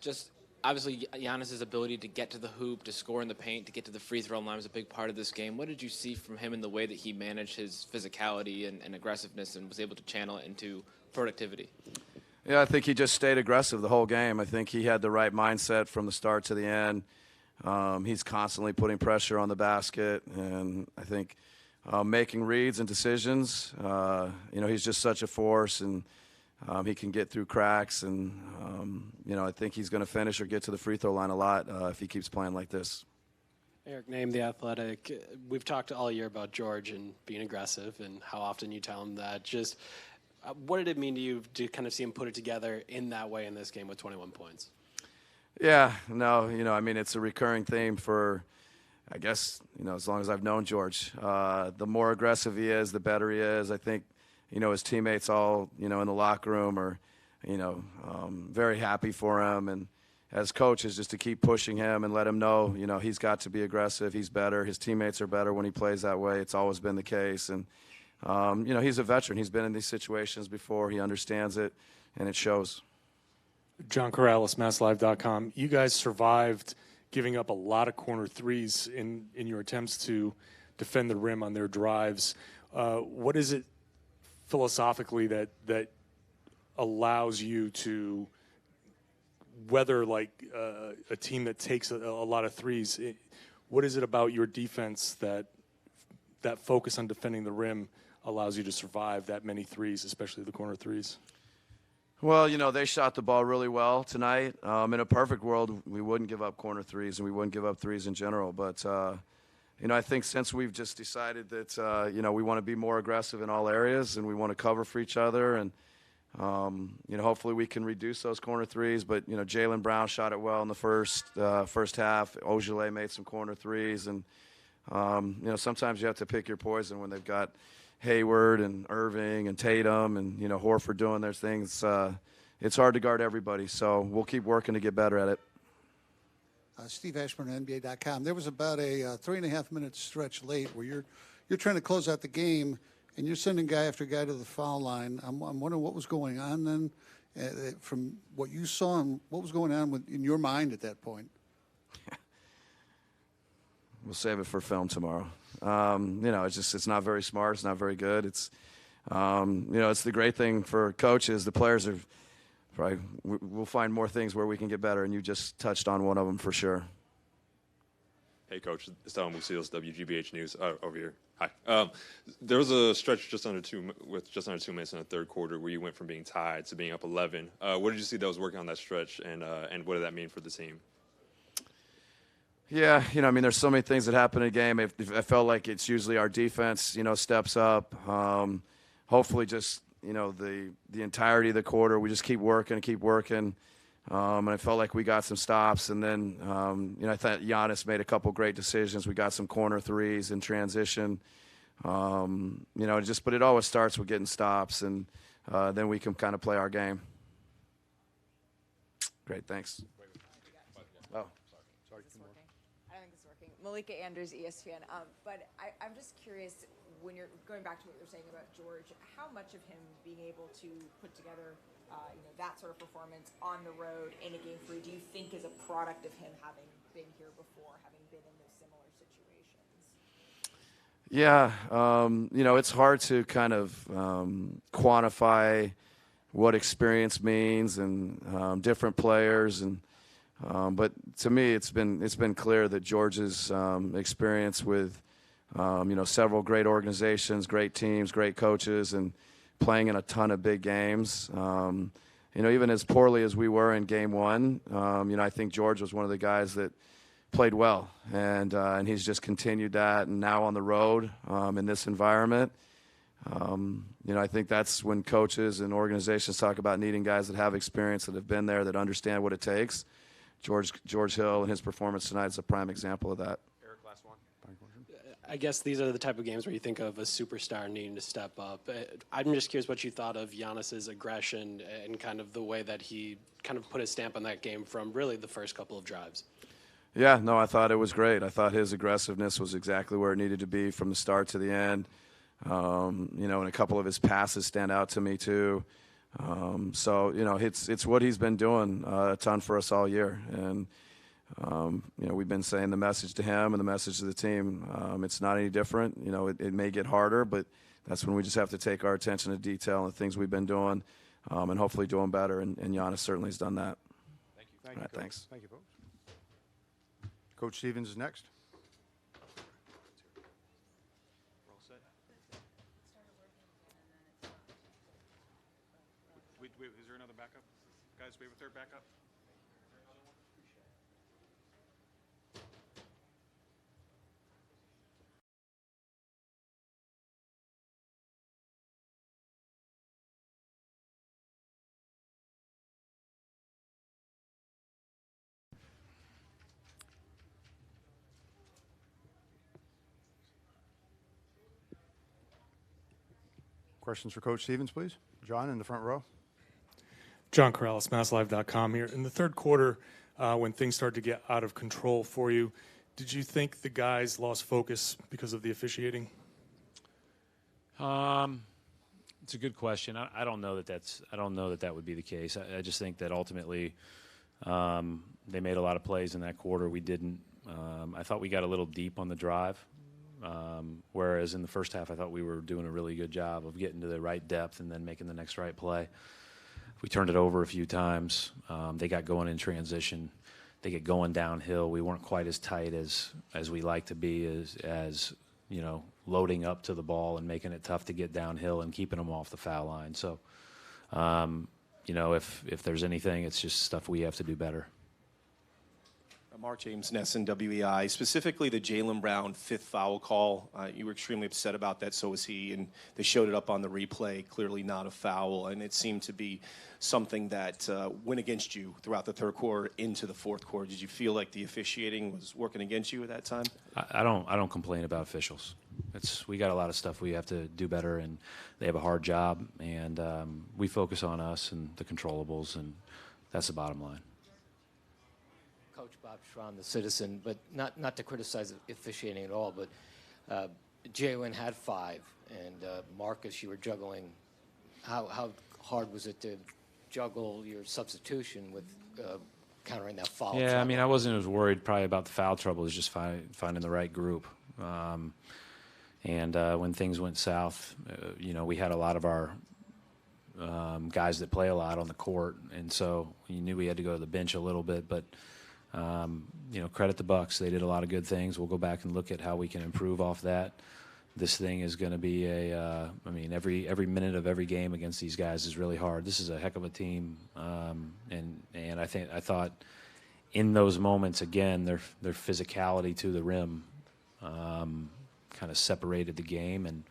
Just obviously Giannis's ability to get to the hoop, to score in the paint, to get to the free throw line was a big part of this game. What did you see from him in the way that he managed his physicality and aggressiveness and was able to channel it into productivity? Yeah, I think he just stayed aggressive the whole game. I think he had the right mindset from the start to the end. He's constantly putting pressure on the basket, and I think making reads and decisions. He's just such a force, and he can get through cracks. And, I think he's going to finish or get to the free throw line a lot if he keeps playing like this. Eric Name, The Athletic. We've talked all year about George and being aggressive and how often you tell him that. Just what did it mean to you to kind of see him put it together in that way in this game with 21 points? Yeah, no, it's a recurring theme for, I guess, as long as I've known George. The more aggressive he is, the better he is. I think, his teammates all, in the locker room are, very happy for him. And as coaches, just to keep pushing him and let him know, he's got to be aggressive. He's better. His teammates are better when he plays that way. It's always been the case. And, he's a veteran. He's been in these situations before. He understands it, and it shows. John Corrales, MassLive.com. You guys survived giving up a lot of corner threes in your attempts to defend the rim on their drives. What is it philosophically that allows you to weather a team that takes a lot of threes? What is it about your defense that focus on defending the rim allows you to survive that many threes, especially the corner threes? Well, they shot the ball really well tonight. In a perfect world, we wouldn't give up corner threes, and we wouldn't give up threes in general. But, I think since we've just decided that, we want to be more aggressive in all areas, and we want to cover for each other, and, hopefully we can reduce those corner threes. But, Jaylen Brown shot it well in the first half. Ogilvy made some corner threes. And, sometimes you have to pick your poison when they've got Hayward and Irving and Tatum and, Horford doing their things. It's hard to guard everybody, so we'll keep working to get better at it. Steve Ashburn, NBA.com. There was about a 3.5-minute stretch late where you're trying to close out the game, and you're sending guy after guy to the foul line. I'm wondering what was going on then from what you saw, and what was going on in your mind at that point. We'll save it for film tomorrow. It's not very smart. It's not very good. It's, it's the great thing for coaches. The players are probably, we'll find more things where we can get better, and you just touched on one of them for sure. Hey, Coach. It's Tom Lucille's WGBH News over here. Hi. There was a stretch just under 2 minutes in the third quarter where you went from being tied to being up 11. What did you see that was working on that stretch, and what did that mean for the team? Yeah, there's so many things that happen in a game. I felt like it's usually our defense, steps up. Hopefully just, the entirety of the quarter, we just keep working. And I felt like we got some stops. And then, I thought Giannis made a couple great decisions. We got some corner threes in transition. But it always starts with getting stops, and then we can kind of play our game. Great, thanks. Oh. Malika Andrews, ESPN. But I'm just curious, when you're going back to what you're saying about George, how much of him being able to put together that sort of performance on the road in a game for you, do you think is a product of him having been here before, having been in those similar situations? Yeah, it's hard to kind of quantify what experience means and different players and. But to me, it's been clear that George's experience with, several great organizations, great teams, great coaches, and playing in a ton of big games. Even as poorly as we were in Game 1, I think George was one of the guys that played well, and he's just continued that. And now on the road in this environment, I think that's when coaches and organizations talk about needing guys that have experience, that have been there, that understand what it takes. George Hill and his performance tonight is a prime example of that. Eric, last one. I guess these are the type of games where you think of a superstar needing to step up. I'm just curious what you thought of Giannis's aggression and kind of the way that he kind of put his stamp on that game from really the first couple of drives. Yeah, no, I thought it was great. I thought his aggressiveness was exactly where it needed to be from the start to the end. And a couple of his passes stand out to me too. So, it's what he's been doing a ton for us all year. And, we've been saying the message to him and the message to the team. It's not any different. It may get harder, but that's when we just have to take our attention to detail and the things we've been doing and hopefully doing better. And Giannis certainly has done that. Thank you. All right, thanks. Thank you, folks. Coach Stevens is next. Wait, is there another backup? Guys, we have a third backup? Questions for Coach Stevens, please. John in the front row. John Corrales, MassLive.com here. In the third quarter, when things started to get out of control for you, did you think the guys lost focus because of the officiating? It's a good question. I don't know that would be the case. I just think that ultimately they made a lot of plays in that quarter. We didn't. I thought we got a little deep on the drive, whereas in the first half I thought we were doing a really good job of getting to the right depth and then making the next right play. We turned it over a few times. They got going in transition. They get going downhill. We weren't quite as tight as we like to be as loading up to the ball and making it tough to get downhill and keeping them off the foul line. So, if there's anything, it's just stuff we have to do better. Mark James, Nesson, WEI. Specifically, the Jaylen Brown fifth foul call. You were extremely upset about that, so was he. And they showed it up on the replay, clearly not a foul. And it seemed to be something that went against you throughout the third quarter into the fourth quarter. Did you feel like the officiating was working against you at that time? I don't complain about officials. We got a lot of stuff we have to do better, and they have a hard job. And we focus on us and the controllables, and that's the bottom line. Coach Bob Schramm, the Citizen, but not to criticize officiating at all, but Jalen had 5, and Marcus, you were juggling. How hard was it to juggle your substitution with countering that foul? Yeah, trouble? I mean, I wasn't as worried probably about the foul trouble. It was just finding the right group. And when things went south, we had a lot of our guys that play a lot on the court, and so you knew we had to go to the bench a little bit, but credit the Bucks. They did a lot of good things. We'll go back and look at how we can improve off that. This thing is going to be every minute of every game against these guys is really hard. This is a heck of a team, and I thought in those moments again, their physicality to the rim kind of separated the game, and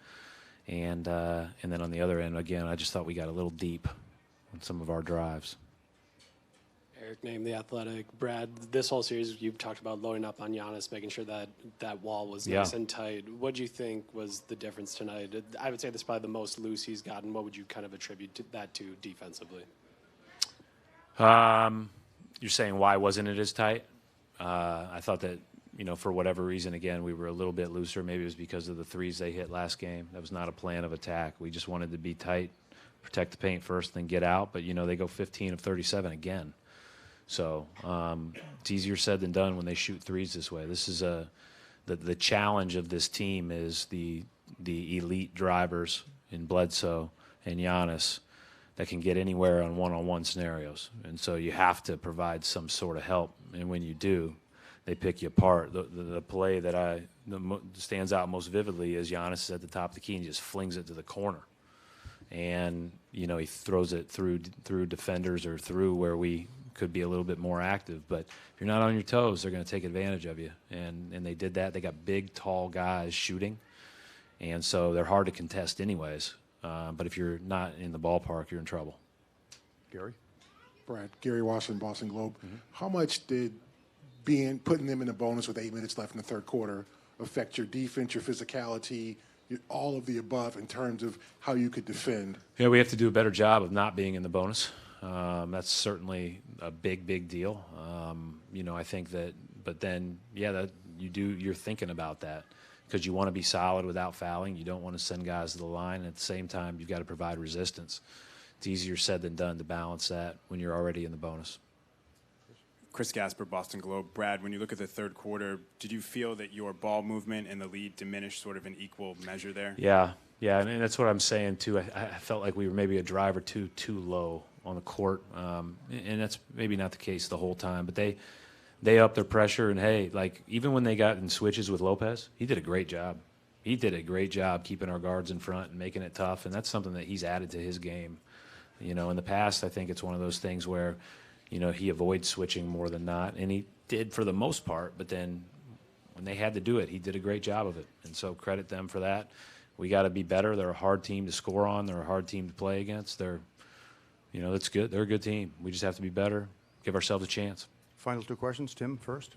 then on the other end again, I just thought we got a little deep on some of our drives. Eric named The Athletic. Brad, this whole series you've talked about loading up on Giannis, making sure that that wall was nice and tight. What do you think was the difference tonight? I would say this is probably the most loose he's gotten. What would you kind of attribute that to defensively? You're saying why wasn't it as tight? I thought that, for whatever reason, again, we were a little bit looser. Maybe it was because of the threes they hit last game. That was not a plan of attack. We just wanted to be tight, protect the paint first, then get out. But, they go 15 of 37 again. So it's easier said than done when they shoot threes this way. This is the challenge of this team is the elite drivers in Bledsoe and Giannis that can get anywhere on one-on-one scenarios. And so you have to provide some sort of help. And when you do, they pick you apart. The play that stands out most vividly is Giannis is at the top of the key and he just flings it to the corner. And, he throws it through defenders or through where we could be a little bit more active. But if you're not on your toes, they're going to take advantage of you. And they did that. They got big, tall guys shooting. And so they're hard to contest anyways. But if you're not in the ballpark, you're in trouble. Gary? Brad, Gary Washington, Boston Globe. Mm-hmm. How much did putting them in the bonus with 8 minutes left in the third quarter affect your defense, your physicality, all of the above in terms of how you could defend? Yeah, we have to do a better job of not being in the bonus. That's certainly a big deal. I think that, but then, that you're thinking about that because you want to be solid without fouling. You don't want to send guys to the line. At the same time, you've got to provide resistance it's easier said than done to balance that when you're already in the bonus. Chris Gasper, Boston Globe. Brad, when you look at the third quarter, did you feel that your ball movement and the lead diminished sort of in equal measure there? Yeah, and that's what I'm saying too. I felt like we were maybe a drive or two too low on the court, and that's maybe not the case the whole time. But they upped their pressure, and hey, like even when they got in switches with Lopez, he did a great job. He did a great job keeping our guards in front and making it tough, and that's something that he's added to his game. You know, in the past, I think it's one of those things where, you know, he avoids switching more than not, and he did for the most part, but then when they had to do it, he did a great job of it, and so credit them for that. We got to be better. They're a hard team to score on. They're a hard team to play against. That's good. They're a good team. We just have to be better, give ourselves a chance. Final two questions. Tim first.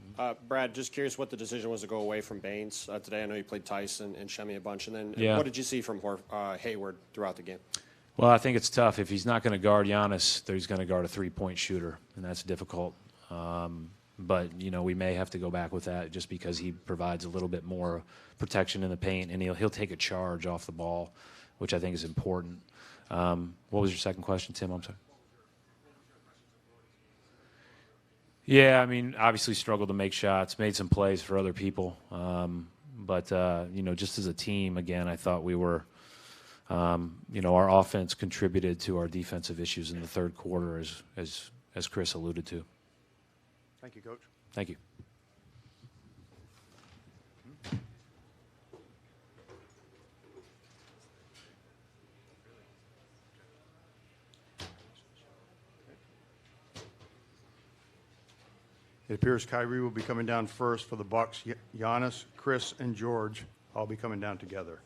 Brad, just curious what the decision was to go away from Baines today. I know you played Tyson and Shemi a bunch, and then Yeah. what did you see from Hayward throughout the game? Well, I think it's tough. If he's not going to guard Giannis, he's going to guard a three-point shooter, and that's difficult. But, you know, we may have to go back with that just because he provides a little bit more protection in the paint, and he'll take a charge off the ball, which I think is important. What was your second question, Tim? I'm sorry. Yeah, I mean, obviously struggled to make shots, made some plays for other people. But you know, just as a team, again, I thought we were, you know, our offense contributed to our defensive issues in the third quarter, as Chris alluded to. Thank you, Coach. Thank you. It appears Kyrie will be coming down first for the Bucks. Giannis, Chris, and George all be coming down together.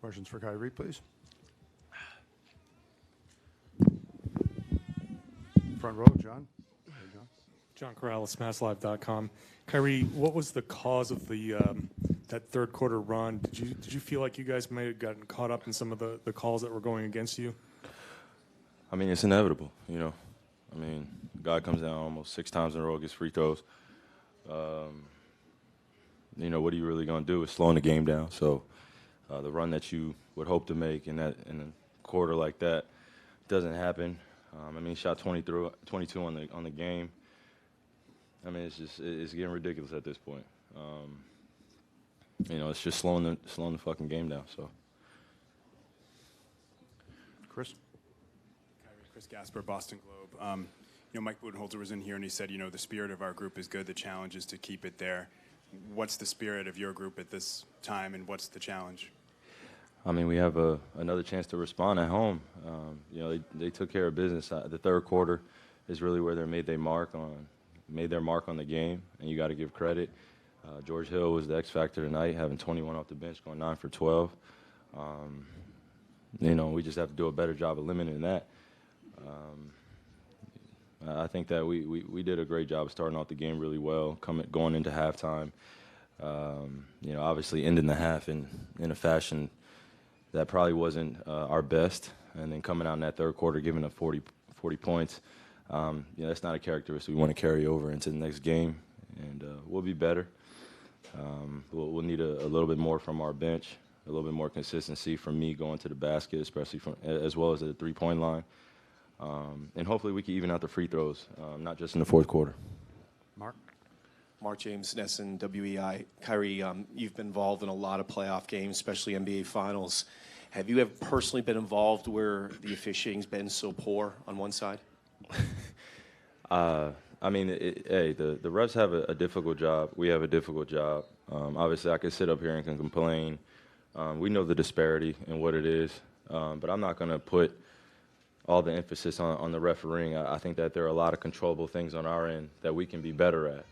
Questions for Kyrie, please. Front row, John. Hey, John. John Corrales, MassLive.com. Kyrie, what was the cause of the that third quarter run? Did you feel like you guys may have gotten caught up in some of the calls that were going against you? I mean, it's inevitable, you know. I mean, guy comes down almost 6 times in a row, gets free throws. You know, what are you really going to do? It's slowing the game down. So the run that you would hope to make in a quarter like that doesn't happen. I mean, he shot 22 on the game. I mean, it's getting ridiculous at this point. You know, it's just slowing the fucking game down. So, Chris. Chris Gasper, Boston Globe. You know, Mike Budenholzer was in here and he said, you know, the spirit of our group is good. The challenge is to keep it there. What's the spirit of your group at this time, and what's the challenge? I mean, we have another chance to respond at home. You know, they took care of business. The third quarter is really where they made their mark on the game, and you got to give credit. George Hill was the X factor tonight, having 21 off the bench, going 9 for 12. You know, we just have to do a better job of limiting that. I think that we did a great job of starting off the game really well, going into halftime. You know, obviously ending the half in a fashion that probably wasn't our best, and then coming out in that third quarter giving up 40 points. You know, that's not a characteristic we want to carry over into the next game, and we'll be better. We'll need a little bit more from our bench, a little bit more consistency from me going to the basket, especially as well as at the three-point line. And hopefully we can even out the free throws, not just in the fourth quarter. Mark. Mark James, Nesson, WEI. Kyrie, you've been involved in a lot of playoff games, especially NBA Finals. Have you ever personally been involved where the officiating's been so poor on one side? I mean, hey, the refs have a difficult job. We have a difficult job. Obviously, I could sit up here and can complain. We know the disparity and what it is, but I'm not going to put all the emphasis on the refereeing. I think that there are a lot of controllable things on our end that we can be better at.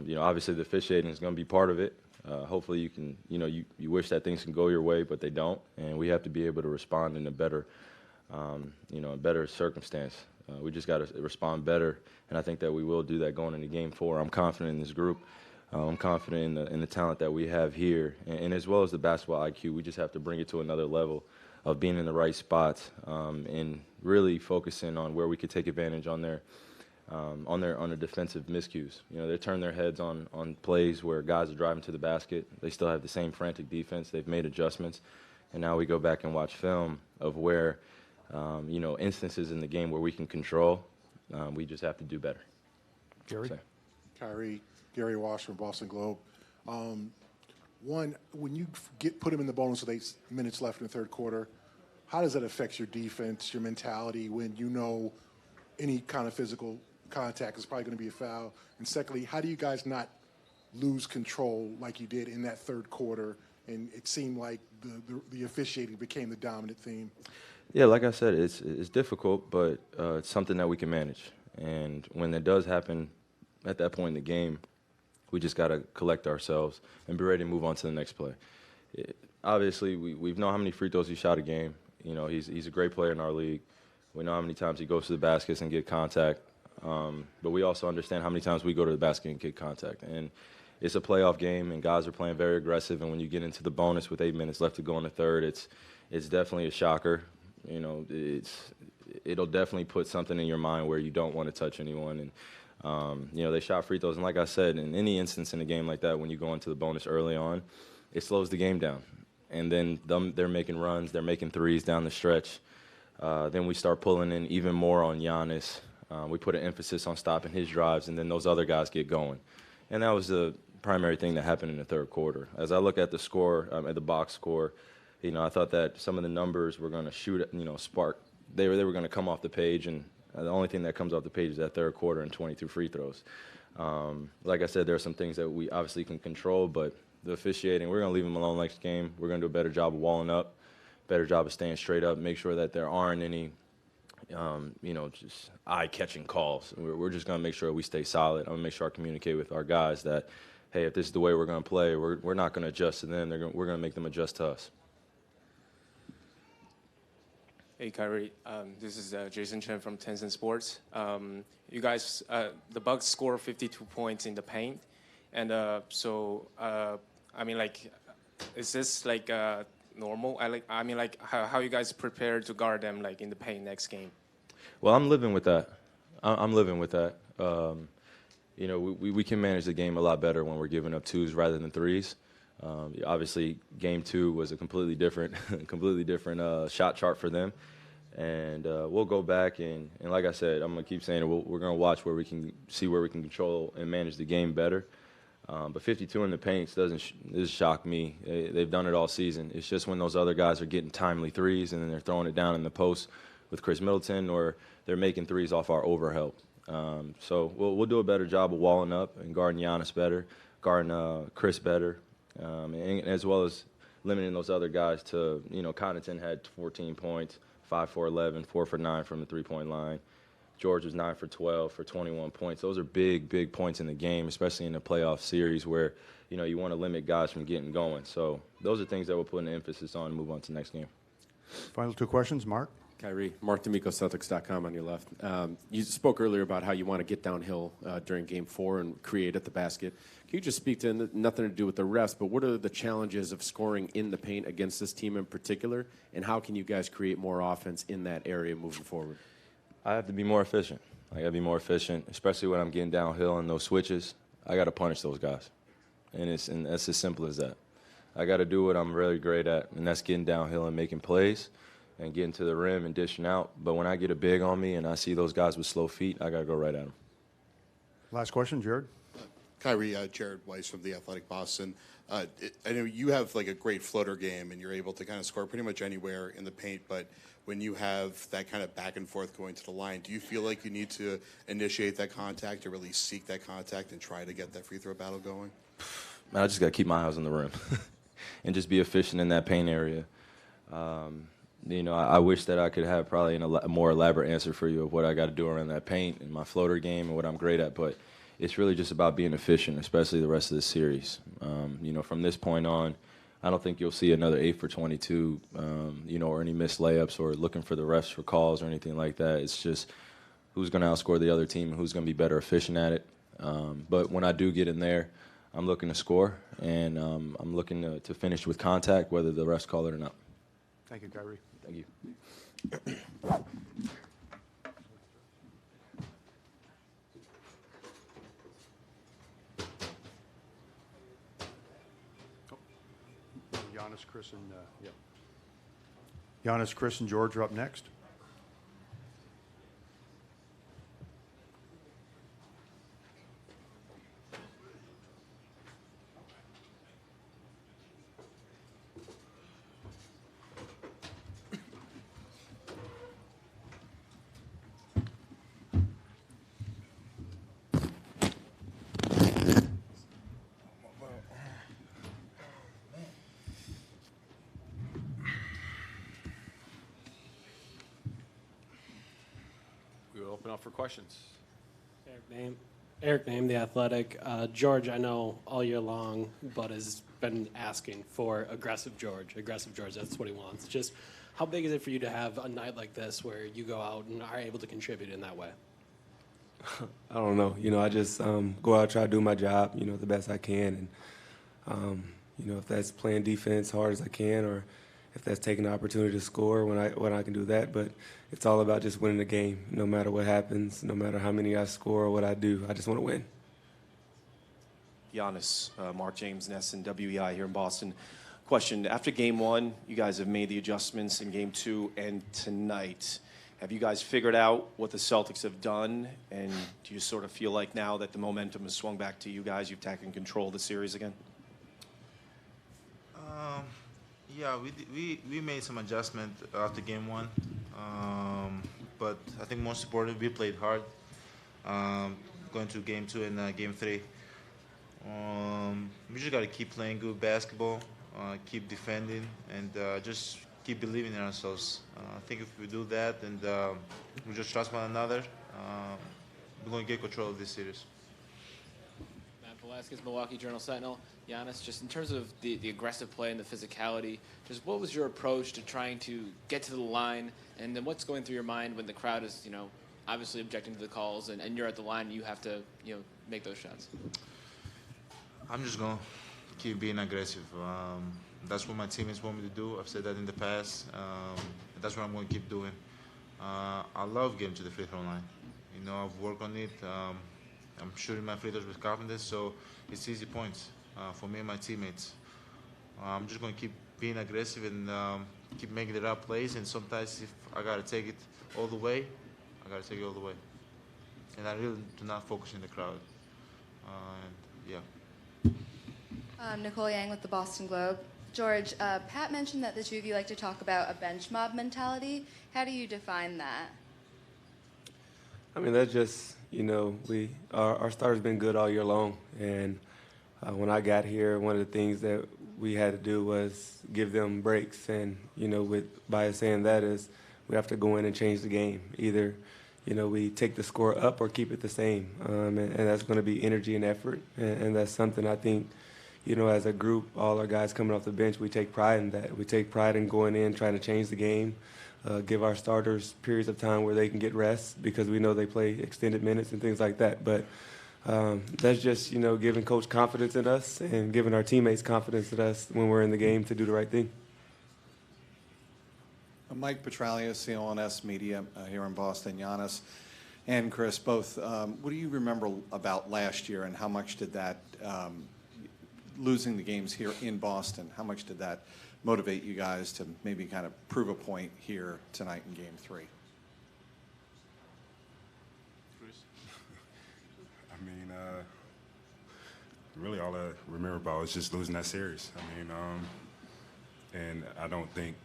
You know, obviously the officiating is going to be part of it. Hopefully you can, you know, you wish that things can go your way, but they don't, and we have to be able to respond in a better, you know, a better circumstance. We just got to respond better, and I think that we will do that going into Game 4. I'm confident in this group. I'm confident in the talent that we have here, and as well as the basketball IQ. We just have to bring it to another level of being in the right spots and really focusing on where we could take advantage on their defensive miscues. You know, they turn their heads on plays where guys are driving to the basket. They still have the same frantic defense. They've made adjustments, and now we go back and watch film of where, you know, instances in the game where we can control. We just have to do better. Gary. Kyrie, Gary Walsh from Boston Globe. One, when you put him in the bonus with 8 minutes left in the third quarter, how does that affect your defense, your mentality, when you know any kind of physical contact is probably going to be a foul? And secondly, how do you guys not lose control like you did in that third quarter, and it seemed like the officiating became the dominant theme? Yeah, like I said, it's difficult, but it's something that we can manage. And when it does happen at that point in the game, we just got to collect ourselves and be ready to move on to the next play. Obviously, we know how many free throws he shot a game. You know, he's a great player in our league. We know how many times he goes to the baskets and get contact. But we also understand how many times we go to the basket and get contact. And it's a playoff game, and guys are playing very aggressive. And when you get into the bonus with 8 minutes left to go in the third, it's definitely a shocker. You know, it'll definitely put something in your mind where you don't want to touch anyone. And you know, they shot free throws, and like I said, in any instance in a game like that, when you go into the bonus early on, it slows the game down. And then they're making runs, they're making threes down the stretch. Then we start pulling in even more on Giannis. We put an emphasis on stopping his drives, and then those other guys get going. And that was the primary thing that happened in the third quarter. As I look at the score, at the box score, you know, I thought that some of the numbers were going to shoot, you know, spark. They were going to come off the page, and the only thing that comes off the page is that third quarter and 22 free throws. Like I said, there are some things that we obviously can control, but the officiating, we're going to leave them alone next game. We're going to do a better job of walling up, better job of staying straight up, make sure that there aren't any, you know, just eye-catching calls. We're just going to make sure we stay solid. I'm going to make sure I communicate with our guys that, hey, if this is the way we're going to play, we're not going to adjust to them. We're going to make them adjust to us. Hey, Kyrie. This is Jason Chen from Tencent Sports. You guys, the Bucks score 52 points in the paint, and I mean, like, is this like normal? How you guys prepare to guard them like in the paint next game? Well, I'm living with that. I'm living with that. You know, we can manage the game a lot better when we're giving up twos rather than threes. Obviously, game 2 was a completely different shot chart for them. And we'll go back and like I said, I'm gonna keep saying it. We're gonna watch where we can see where we can control and manage the game better. But 52 in the paints doesn't shock me. They've done it all season. It's just when those other guys are getting timely threes and then they're throwing it down in the post with Chris Middleton, or they're making threes off our overhelp. So we'll do a better job of walling up and guarding Giannis better, guarding Chris better, and as well as limiting those other guys to, you know, Connaughton had 14 points, 5 for 11, 4 for 9 from the three-point line. George was 9 for 12 for 21 points. Those are big points in the game, especially in the playoff series where, you know, you want to limit guys from getting going. So those are things that we'll put an emphasis on and move on to the next game. Final 2 questions, Mark. Kyrie, Mark D'Amico, Celtics.com on your left. You spoke earlier about how you want to get downhill during Game 4 and create at the basket. Can you just speak to, nothing to do with the refs, but what are the challenges of scoring in the paint against this team in particular, and how can you guys create more offense in that area moving forward? I have to be more efficient. I got to be more efficient, especially when I'm getting downhill and those switches. I got to punish those guys, and that's as simple as that. I got to do what I'm really great at, and that's getting downhill and making plays and getting to the rim and dishing out. But when I get a big on me and I see those guys with slow feet, I got to go right at them. Last question, Jared. Kyrie, Jared Weiss from The Athletic Boston. I know you have like a great floater game and you're able to kind of score pretty much anywhere in the paint, but when you have that kind of back and forth going to the line, do you feel like you need to initiate that contact or really seek that contact and try to get that free throw battle going? Man, I just got to keep my eyes on the rim and just be efficient in that paint area. You know, I wish that I could have probably a more elaborate answer for you of what I got to do around that paint and my floater game and what I'm great at, but it's really just about being efficient, especially the rest of the series. You know, from this point on, I don't think you'll see another 8 for 22, you know, or any missed layups or looking for the refs for calls or anything like that. It's just who's going to outscore the other team and who's going to be better efficient at it. But when I do get in there, I'm looking to score, and I'm looking to finish with contact, whether the refs call it or not. Thank you, Kyrie. Thank you. Giannis, Chris, and George are up next. Open up for questions. Eric Name, The Athletic. George, I know all year long, Bud has been asking for aggressive George. Aggressive George, that's what he wants. Just how big is it for you to have a night like this where you go out and are able to contribute in that way? I don't know. You know, I just go out, try to do my job, you know, the best I can. And, you know, if that's playing defense hard as I can, or if that's taking the opportunity to score when I can do that. But it's all about just winning the game, no matter what happens, no matter how many I score or what I do. I just want to win. Giannis, Mark James, Ness, and WEI here in Boston. Question, after Game 1, you guys have made the adjustments in Game 2 and tonight. Have you guys figured out what the Celtics have done? And do you sort of feel like now that the momentum has swung back to you guys, you've taken control of the series again? Yeah, we made some adjustment after Game 1, but I think most importantly we played hard. Going to Game 2 and Game 3, we just got to keep playing good basketball, keep defending, and just keep believing in ourselves. I think if we do that and we just trust one another, we're going to get control of this series. Matt Velasquez, Milwaukee Journal-Sentinel. Giannis, just in terms of the aggressive play and the physicality, just what was your approach to trying to get to the line, and then what's going through your mind when the crowd is, obviously objecting to the calls, and you're at the line and you have to, make those shots? I'm just going to keep being aggressive. That's what my teammates want me to do. I've said that in the past. That's what I'm going to keep doing. I love getting to the free throw line. I've worked on it. I'm shooting my free throws with confidence, so it's easy points for me and my teammates. I'm just going to keep being aggressive and keep making the right plays, and sometimes if I got to take it all the way, I got to take it all the way. And I really do not focus in the crowd. Nicole Yang with the Boston Globe. George, Pat mentioned that the two of you like to talk about a bench mob mentality. How do you define that? I mean, that's just, our starter's been good all year long. And when I got here, one of the things that we had to do was give them breaks. And, by saying that is we have to go in and change the game. Either, we take the score up or keep it the same. And that's going to be energy and effort. And that's something I think, as a group, all our guys coming off the bench, we take pride in that. We take pride in going in, trying to change the game. Give our starters periods of time where they can get rest because we know they play extended minutes and things like that. But that's just, giving coach confidence in us and giving our teammates confidence in us when we're in the game to do the right thing. Mike Petralia, CLNS Media here in Boston. Giannis and Chris, both. What do you remember about last year, and how much did that, losing the games here in Boston, how much did that motivate you guys to maybe kind of prove a point here tonight in Game 3? I mean, really all I remember about is just losing that series. I mean, and I don't think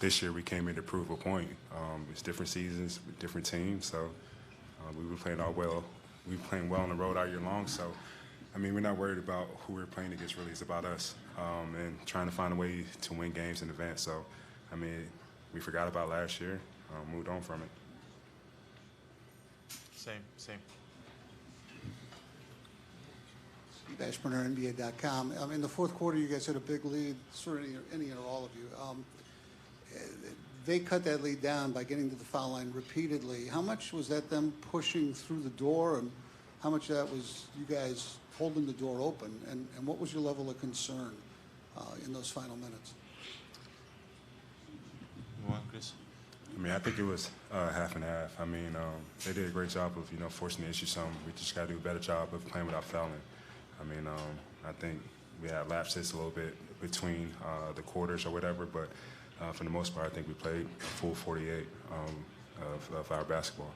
this year we came in to prove a point. It's different seasons with different teams, so we were playing well. We were playing well on the road all year long, so I mean, we're not worried about who we're playing against, really. It's about us and trying to find a way to win games in advance. So, I mean, we forgot about last year, moved on from it. Same. Steve Ashburner, NBA.com. In the fourth quarter, you guys had a big lead, certainly any or all of you. They cut that lead down by getting to the foul line repeatedly. How much was that them pushing through the door, and how much of that was you guys holding the door open, and what was your level of concern in those final minutes? You want, Chris? I mean, I think it was half and half. I mean, they did a great job of, forcing the issue some. We just got to do a better job of playing without fouling. I mean, I think we had lapses a little bit between the quarters or whatever, but for the most part, I think we played a full 48 of our basketball.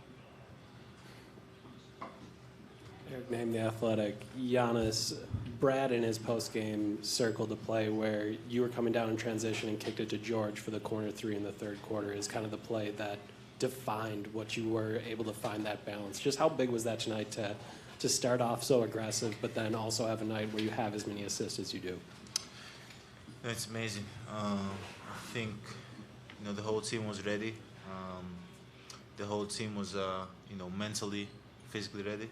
Eric Name, The Athletic. Giannis, Brad in his postgame circled a play where you were coming down in transition and kicked it to George for the corner three in the third quarter is kind of the play that defined what you were able to find that balance. Just how big was that tonight to start off so aggressive, but then also have a night where you have as many assists as you do? It's amazing. I think, the whole team was ready. The whole team was, mentally, physically ready.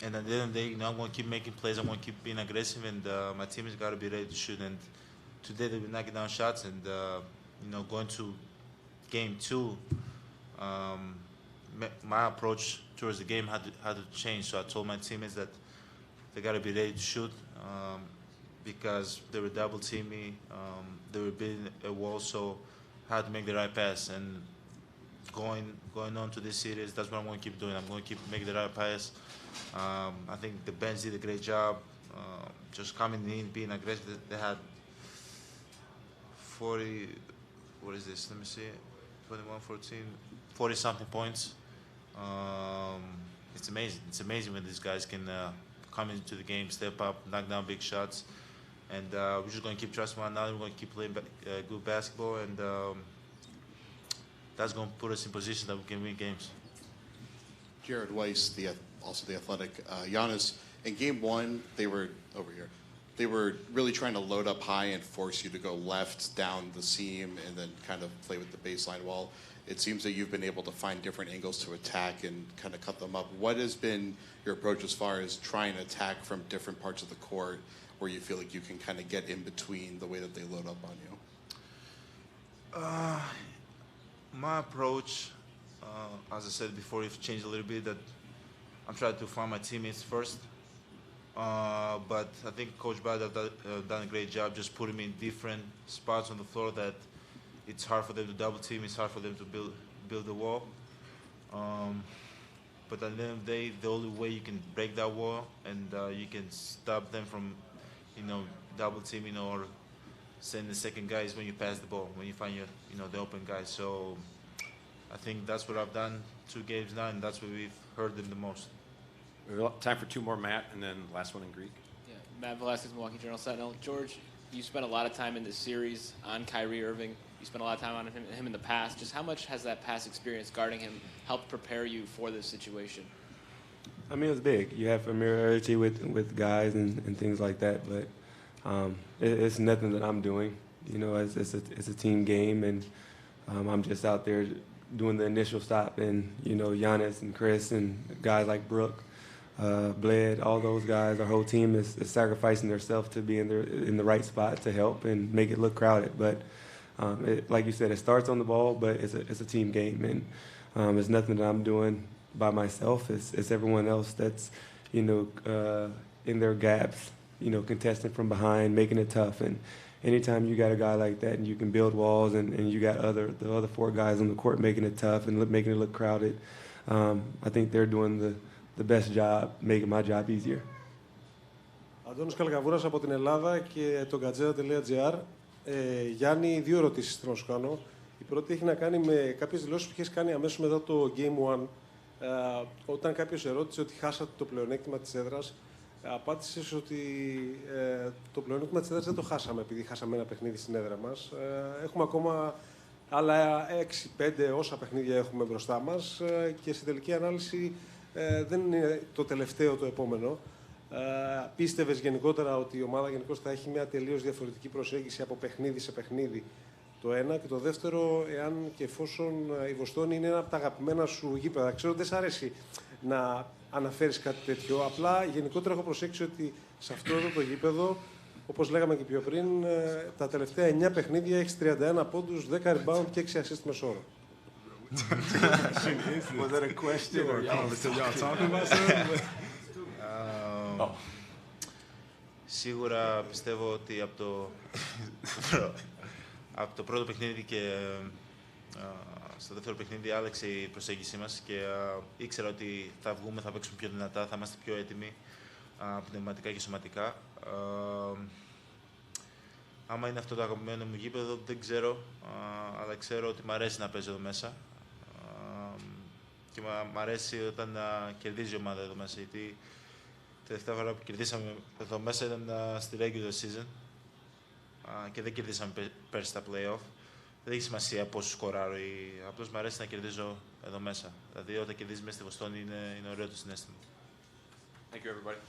And at the end of the day, I'm going to keep making plays. I'm going to keep being aggressive, and my team has got to be ready to shoot. And today they've been knocking down shots, and going to Game 2, my approach towards the game had to change. So I told my teammates that they got to be ready to shoot because they were double teaming me. They were building a wall, so I had to make the right pass. And going on to this series, that's what I'm going to keep doing. I'm going to keep making the right pass. I think the bench did a great job just coming in, being aggressive. They had 40, what is this? Let me see, 21, 14, 40-something points. It's amazing. It's amazing when these guys can come into the game, step up, knock down big shots. And we're just going to keep trusting one another. We're going to keep playing good basketball, and that's going to put us in position that we can win games. Jared Weiss, also the Athletic. Giannis, in Game 1, they were over here. they were really trying to load up high and force you to go left down the seam and then kind of play with the baseline wall. It seems that you've been able to find different angles to attack and kind of cut them up. What has been your approach as far as trying to attack from different parts of the court where you feel like you can kind of get in between the way that they load up on you? My approach, as I said before, it's changed a little bit. That I'm trying to find my teammates first. But I think Coach Bad has done a great job just putting me in different spots on the floor that it's hard for them to double team, it's hard for them to build the wall. But at the end of the day, the only way you can break that wall and you can stop them from, double teaming or sending the second guy is when you pass the ball, when you find the open guy. So I think that's what I've done 2 games now, and that's where we've hurt them the most. We have time for 2 more, Matt, and then last one in Greek. Yeah, Matt Velasquez, Milwaukee Journal Sentinel. George, you spent a lot of time in this series on Kyrie Irving. You spent a lot of time on him in the past. Just how much has that past experience guarding him helped prepare you for this situation? I mean, it was big. You have familiarity with guys and things like that, but it's nothing that I'm doing. It's a team game, and I'm just out there doing the initial stop. And Giannis and Chris and guys like Brooke, Bled, all those guys, our whole team is sacrificing themselves to be in the right spot to help and make it look crowded. But like you said, it starts on the ball, but it's a team game, and it's nothing that I'm doing by myself. It's everyone else that's in their gaps, contesting from behind, making it tough. And anytime you got a guy like that and you can build walls, and you got the other 4 guys on the court making it tough and making it look crowded, I think they're doing the best job, making my job easier. Αντώνης Καλκαβούρας από την Ελλάδα και το Gazeta.gr. Γιάννη, 2 ερωτήσεις θέλω να σου κάνω. Η πρώτη έχει να κάνει με κάποιες δηλώσεις που είχες κάνει αμέσως μετά το Game 1. Όταν κάποιος ερώτησε ότι χάσατε το πλεονέκτημα της έδρας, απάντησες ότι το πλεονέκτημα της έδρας δεν το χάσαμε επειδή χάσαμε ένα παιχνίδι στην έδρα μας. Έχουμε ακόμα άλλα 6-5 όσα παιχνίδια έχουμε μπροστά μας και στην τελική ανάλυση δεν είναι το τελευταίο το επόμενο. Πίστευες γενικότερα ότι η ομάδα γενικώς θα έχει μια τελείως διαφορετική προσέγγιση από παιχνίδι σε παιχνίδι, το ένα, και το δεύτερο, εάν και εφόσον η Βοστόνη είναι ένα από τα αγαπημένα σου γήπεδα. Ξέρω ότι δεν σ' αρέσει να αναφέρεις κάτι τέτοιο, απλά γενικότερα έχω προσέξει ότι σε αυτό εδώ το γήπεδο, όπως λέγαμε και πιο πριν, τα τελευταία 9 παιχνίδια έχεις 31 πόντους, 10 rebound και 6 assist μεσόωρο. Was that a question or y'all talking about something? Σίγουρα πιστεύω ότι από το πρώτο παιχνίδι και στο δεύτερο παιχνίδι άλλαξε η προσέγγιση μας και ήξερα ότι θα βγούμε, θα παίξουμε πιο δυνατά, θα είμαστε πιο έτοιμοι πνευματικά και σωματικά. Άμα είναι αυτό το αγαπημένο μου γήπεδο, δεν ξέρω, αλλά ξέρω ότι μου αρέσει να παίζω εδώ μέσα. Και μου αρέσει όταν κερδίζει η ομάδα εδώ μέσα, γιατί τελευταία φορά που κερδίσαμε εδώ μέσα ήταν στη regular season και δεν κερδίσαμε πέρσι στα play-off. Δεν έχει σημασία πόσο σκοράρω, απλώς μου αρέσει να κερδίζω εδώ μέσα. Δηλαδή όταν κερδίζεις μέσα στη Βοστόνη είναι ωραίο το συναίσθημα. Thank you, everybody.